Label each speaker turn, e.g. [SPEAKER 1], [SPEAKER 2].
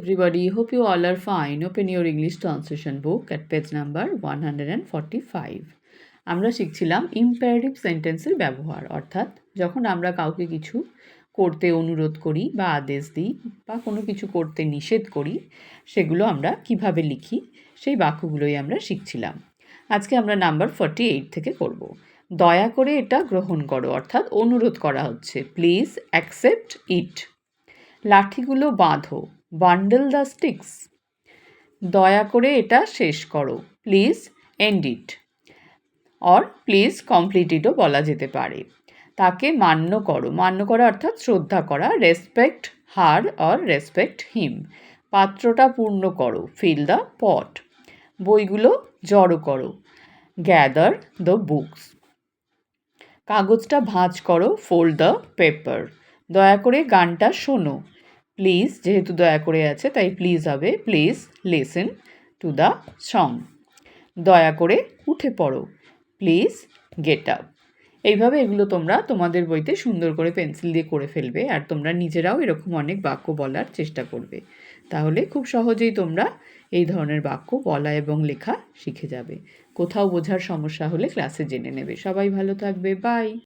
[SPEAKER 1] everybody, hope you all are fine. Open your English translation book at page number 145. আমরা শিখছিলাম imperative সেন্টেন্সের ব্যবহার, অর্থাৎ যখন আমরা কাউকে কিছু করতে অনুরোধ করি বা আদেশ দিই বা কোনো কিছু করতে নিষেধ করি, সেগুলো আমরা কিভাবে লিখি সেই বাক্যগুলোই আমরা শিখছিলাম। আজকে আমরা নাম্বার 48 থেকে করব। দয়া করে এটা গ্রহণ করো, অর্থাৎ অনুরোধ করা হচ্ছে, প্লিজ অ্যাকসেপ্ট ইট। লাঠিগুলো বাঁধো, বান্ডেল দ্য স্টিক্স। দয়া করে এটা শেষ করো, please end it. Or please complete ইটও বলা যেতে পারে। তাকে মান্য করো, মান্য করা অর্থাৎ শ্রদ্ধা করা, রেসপেক্ট হার অর রেসপেক্ট হিম। পাত্রটা পূর্ণ করো, ফিল দ্য পট। বইগুলো জড়ো করো, গ্যাদার দ্য বুকস। কাগজটা ভাঁজ করো, ফোল্ড দ্য পেপার। দয়া করে গানটা শোনো, প্লিজ, যেহেতু দয়া করে আছে তাই প্লিজ হবে, please listen to the song. দয়া করে উঠে পড়ো, প্লিজ গেট আপ। এইভাবে এগুলো তোমরা তোমাদের বইতে সুন্দর করে পেন্সিল দিয়ে করে ফেলবে, আর তোমরা নিজেরাও এরকম অনেক বাক্য বলার চেষ্টা করবে। তাহলে খুব সহজেই তোমরা এই ধরনের বাক্য বলা এবং লেখা শিখে যাবে। কোথাও বোঝার সমস্যা হলে ক্লাসে জেনে নেবে। সবাই ভালো থাকবে, বাই।